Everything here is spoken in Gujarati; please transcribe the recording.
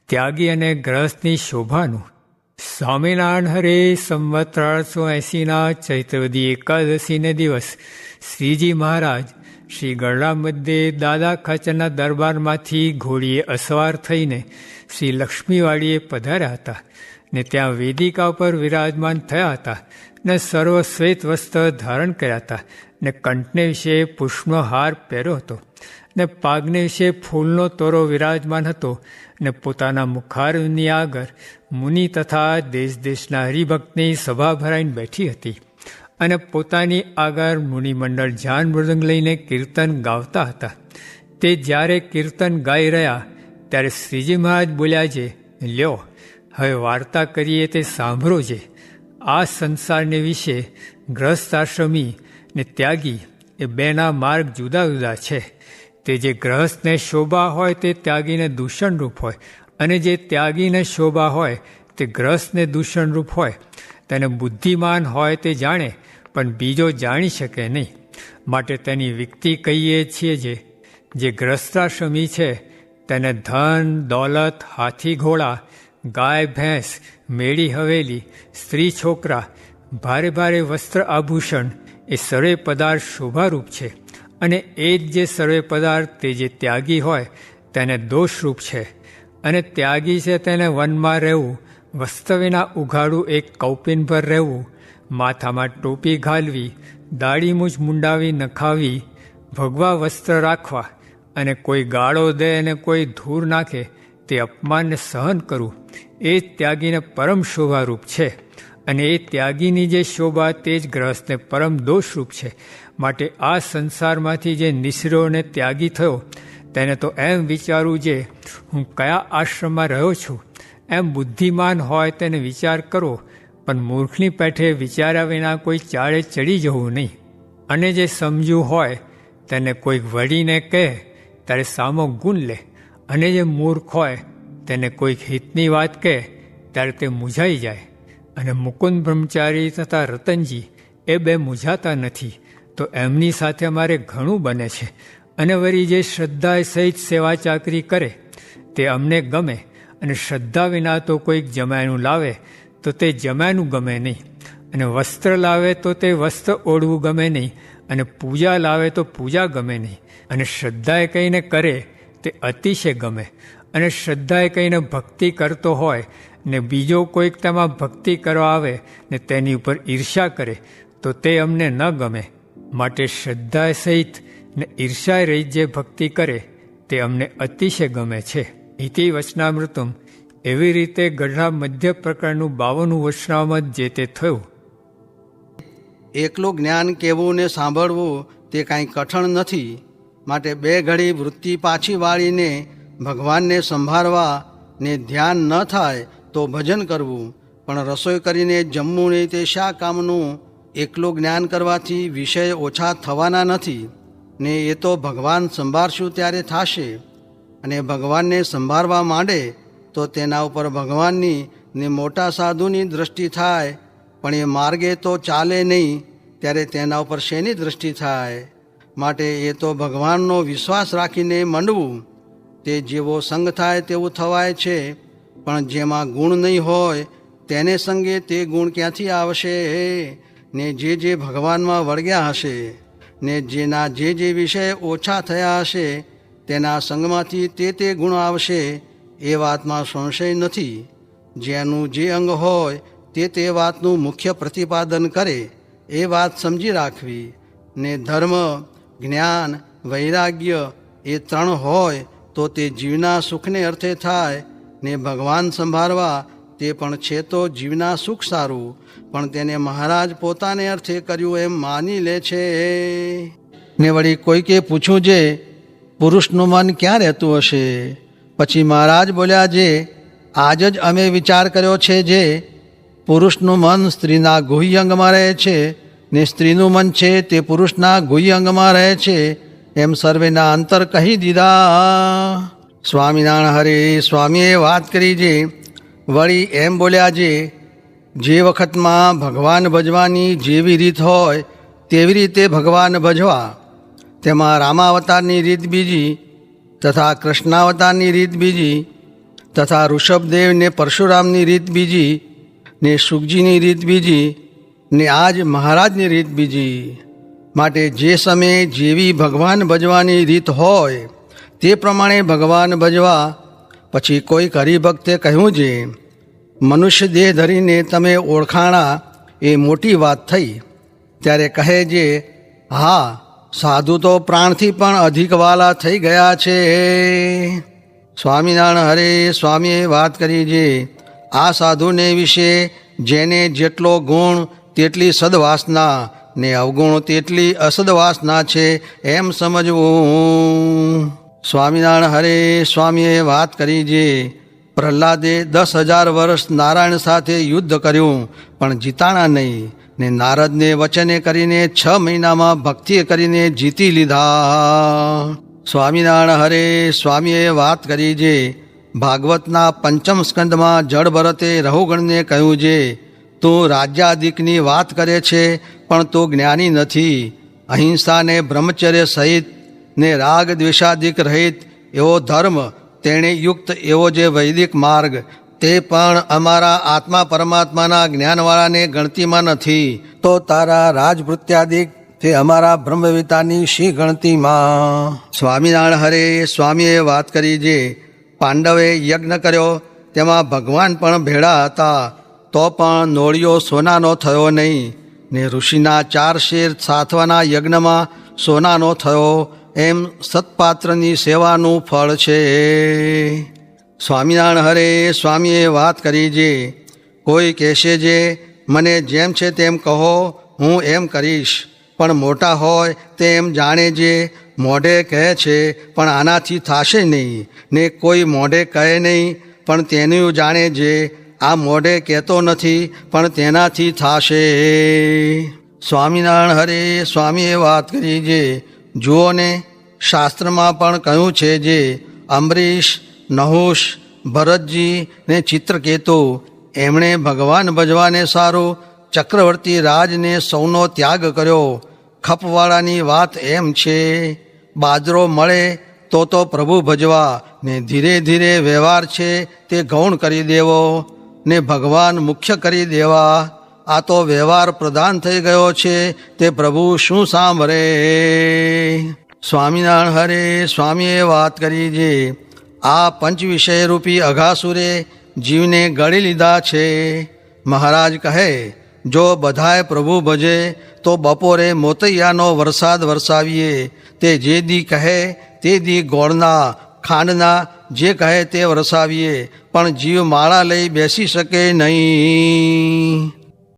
ત્યાગી અને ગ્રહસ્થની શોભાનું. સ્વામિનારાયણ હરે સંવત 1380 ચૈત્રવદી એકાદશીને દિવસ શ્રીજી મહારાજ શ્રી ગરડા મધ્યે દાદા ખાચરના દરબારમાંથી ઘોડીએ અસવાર થઈને શ્રી લક્ષ્મીવાડીએ પધાર્યા હતા ને ત્યાં વેદિકા પર વિરાજમાન થયા હતા ને સર્વ શ્વેત વસ્ત્ર ધારણ કર્યા હતા ને કંઠને વિશે પુષ્પનો હાર પહેર્યો હતો ને પાગને વિશે ફૂલનો તોરો વિરાજમાન હતો ને પોતાના મુખારની આગળ મુનિ તથા દેશ દેશના હરિભક્તની સભા ભરાઈને બેઠી હતી અને પોતાની આગળ મુનિમંડળ જાન મૃદંગ લઈને કીર્તન ગાવતા હતા. તે જ્યારે કીર્તન ગાઈ રહ્યા ત્યારે શ્રીજી મહારાજ બોલ્યા છે, લ્યો હવે વાર્તા કરીએ તે સાંભળો છે. આ સંસારને વિશે ગ્રહસ્થાશ્રમી ને ત્યાગી એ બેના માર્ગ જુદા જુદા છે. તે જે ગ્રહસ્થને શોભા હોય તે ત્યાગીને દૂષણરૂપ હોય અને જે ત્યાગીને શોભા હોય તે ગ્રહસ્થને દૂષણરૂપ હોય. તેને બુદ્ધિમાન હોય તે જાણે પણ બીજો જાણી શકે નહીં. માટે તેની વિકતિ કહીએ છીએ. જે ગ્રહસ્થાશ્રમી છે તેને ધન દોલત, હાથી ઘોડા, ગાય ભેંસ, મેળી હવેલી, સ્ત્રી છોકરા, ભારે ભારે વસ્ત્ર આભૂષણ એ સર્વે પદાર્થ શોભારૂપ છે. અને એ જ જે સર્વે પદાર્થ તે જે ત્યાગી હોય તેને દોષરૂપ છે. અને ત્યાગી છે તેને વનમાં રહેવું, વસ્ત્ર વિના ઉઘાડું એક કૌપિન પર રહેવું, માથામાં ટોપી ઘાલવી, દાઢી મૂછ મુંડાવી નખાવી, ભગવા વસ્ત્ર રાખવા અને કોઈ ગાળો દે અને કોઈ ધૂળ નાખે તે અપમાનને સહન કરવું, એ જ ત્યાગીને પરમ શોભારૂપ છે. અને એ ત્યાગીની જે શોભા તે જ ગ્રહસ્થને પરમ દોષરૂપ છે. માટે આ સંસારમાંથી જે નિસર્યો અને ત્યાગી થયો તેને તો એમ વિચારવું છે હું કયા આશ્રમમાં રહ્યો છું. એમ બુદ્ધિમાન હોય તેને વિચાર કરો, પણ મૂર્ખની પેઠે વિચાર્યા વિના કોઈ ચાળે ચડી જવું નહીં. અને જે સમજ્યું હોય તેને કોઈક વળીને કહે ત્યારે સામો ગુણ લે. અને જે મૂર્ખ હોય તેને કોઈક હિતની વાત કહે ત્યારે તે મૂંઝાઈ જાય. અને મુકુંદ બ્રહ્મચારી તથા રતનજી એ બે મૂંઝાતા નથી, તો એમની સાથે અમારે ઘણું બને છે. અને વળી જે શ્રદ્ધા સહિત સેવા ચાકરી કરે તે અમને ગમે. અને શ્રદ્ધા વિના તો કોઈક જમાયનું લાવે તો તે જમાયનું ગમે નહીં. અને વસ્ત્ર લાવે તો તે વસ્ત્ર ઓઢવું ગમે નહીં. અને પૂજા લાવે તો પૂજા ગમે નહીં. અને શ્રદ્ધાએ કહીને કરે તે અતિશય ગમે. અને શ્રદ્ધાએ કહીને ભક્તિ કરતો હોય ને બીજો કોઈક તેમાં ભક્તિ કરવા આવે ને તેની ઉપર ઈર્ષ્યા કરે તો તે અમને ન ગમે. માટે શ્રદ્ધા સહિત ને ઈર્ષ્યા રહિત જે ભક્તિ કરે તે અમને અતિશય ગમે છે. ઇતિ વચનામૃતમ. એવી રીતે ગઢડા મધ્ય પ્રકારનું 52 વચનામૃત જે તે થયું. એકલું જ્ઞાન કહેવું ને સાંભળવું તે કાંઈ કઠણ નથી. માટે 2 ઘડી વૃત્તિ પાછી વાળીને ભગવાનને સંભાળવા ને ધ્યાન ન થાય તો ભજન કરવું. પણ રસોઈ કરીને જમવું નહીં તે શા કામનું? એકલું જ્ઞાન કરવાથી વિષય ઓછા થવાના નથી ને એ તો ભગવાન સંભાળશું ત્યારે થશે. અને ભગવાનને સંભાળવા માંડે તો તેના ઉપર ભગવાનની ને મોટા સાધુની દૃષ્ટિ થાય. પણ એ માર્ગે તો ચાલે નહીં ત્યારે તેના ઉપર શેની દૃષ્ટિ થાય? માટે એ તો ભગવાનનો વિશ્વાસ રાખીને મંડવું. તે જેવો સંગ થાય તેવું થવાય છે. પણ જેમાં ગુણ નહીં હોય તેને સંગે તે ગુણ ક્યાંથી આવશે? ને જે ભગવાનમાં વળગ્યા હશે ને જેના જે વિષય ઓછા થયા હશે તેના સંગમાંથી તે ગુણ આવશે એ વાતમાં સંશય નથી. જેનું જે અંગ હોય તે વાતનું મુખ્ય પ્રતિપાદન કરે એ વાત સમજી રાખવી. ને ધર્મ, જ્ઞાન, વૈરાગ્ય એ 3 હોય તો તે જીવના સુખને અર્થે થાય. ને ભગવાન સંભાળવા તે પણ છે તો જીવના સુખ સારું, પણ તેને મહારાજ પોતાને અર્થે કર્યું એમ માની લે છે. ને વળી કોઈકે પૂછ્યું છે પુરુષનું મન ક્યાં રહેતું હશે? પછી મહારાજ બોલ્યા છે આજ જ અમે વિચાર કર્યો છે જે પુરુષનું મન સ્ત્રીના ગુહ્ય અંગમાં રહે છે ને સ્ત્રીનું મન છે તે પુરુષના ગુહ્ય અંગમાં રહે છે. એમ સર્વેના અંતર કહી દીધા. સ્વામિનારાયણ હરે. સ્વામીએ વાત કરી છે. વળી એમ બોલ્યા છે જે વખતમાં ભગવાન ભજવાની જેવી રીત હોય તેવી રીતે ભગવાન ભજવા. તેમાં રામાવતારની રીત બીજી તથા કૃષ્ણાવતારની રીત બીજી. તથા ઋષભદેવ ને પરશુરામની રીત બીજી, ને સુખજીની રીત બીજી, ને આજ મહારાજની રીત બીજી. માટે જે સમયે જેવી ભગવાન ભજવાની રીત હોય તે પ્રમાણે ભગવાન ભજવા. પછી કોઈક હરિભક્તે કહ્યું છે, મનુષ્ય દેહ ધરીને તમે ઓળખાણા એ મોટી વાત થઈ. ત્યારે કહે છે, હા, સાધુ તો પ્રાણથી પણ અધિક વાલા થઈ ગયા છે. સ્વામિનારાયણ હરે સ્વામીએ વાત કરી છે, આ સાધુને વિશે જેને જેટલો ગુણ તેટલી સદવાસના, ને અવગુણ તેટલી અસદવાસના છે એમ સમજવું. સ્વામિનારાયણ હરે સ્વામીએ વાત કરી છે, પ્રહલાદે 10,000 વર્ષ નારાયણ સાથે યુદ્ધ કર્યું પણ જીતાણા નહીં, ને નારદને વચને કરીને 6 મહિનામાં ભક્તિ કરીને જીતી લીધા. સ્વામિનારાયણ હરે સ્વામીએ વાત કરી છે, ભાગવતના 5મ સ્કંદમાં જળ ભરતે રહુગણને કહ્યું છે, તું રાજ્યાદિકની વાત કરે છે પણ તું જ્ઞાની નથી. અહિંસા ને બ્રહ્મચર્ય સહિત ને રાગ દ્વેષાદિક રહિત એવો ધર્મ, તેણે યુક્ત એવો જે વૈદિક માર્ગ, તે પણ અમારા આત્મા પરમાત્માના જ્ઞાનવાળાને ગણતીમાં નથી. તો તારા રાજભૃત્યાદિક તે અમારા બ્રહ્મવિતાની શી ગણતીમાં. સ્વામિનારાયણ હરે સ્વામીએ વાત કરી છે, પાંડવે યજ્ઞ કર્યો તેમાં ભગવાન પણ ભેળા હતા, તો પણ નોળિયો સોનાનો થયો નહીં, ને ઋષિના 4 શેર સાથવાના યજ્ઞમાં સોનાનો થયો. એમ સત્પાત્રની સેવાનું ફળ છે. સ્વામિનારાયણ હરે સ્વામીએ વાત કરી છે, કોઈ કહેશે જે મને જેમ છે તેમ કહો, હું એમ કરીશ. પણ મોટા હોય તેમ જાણે જે મોઢે કહે છે પણ આનાથી થશે નહીં, ને કોઈ મોઢે કહે નહીં પણ તેનું જાણે જે આ મોઢે કહેતો નથી પણ તેનાથી થશે. સ્વામિનારાયણ હરે સ્વામીએ વાત કરી છે, જુઓ ને શાસ્ત્રમાં પણ કહ્યું છે જે અંબરીશ, નહુષ, ભરતજી ને ચિત્રકેતુ એમણે ભગવાન ભજવાને સારું ચક્રવર્તી રાજને સૌનો ત્યાગ કર્યો. ખપવાળાની વાત એમ છે, બાજરો મળે તો પ્રભુ ભજવા, ને ધીરે ધીરે વ્યવહાર છે તે ગૌણ કરી દેવો, ને ભગવાન મુખ્ય કરી દેવા. આ તો વ્યવહાર પ્રધાન થઈ ગયો છે, તે પ્રભુ શું સાંભળે. સ્વામિનારાયણ હરે સ્વામીએ વાત કરી છે, આ 5 વિષય રૂપી અઘાસુરે જીવને ગળી લીધા છે. મહારાજ કહે, જો બધાએ પ્રભુ ભજે તો બપોરે મોતૈયાનો વરસાદ વરસાવીએ. તે જે દી કહે તે દી ગોળના, ખાંડના જે કહે તે વરસાવીએ. પણ જીવ માળા લઈ બેસી શકે નહીં.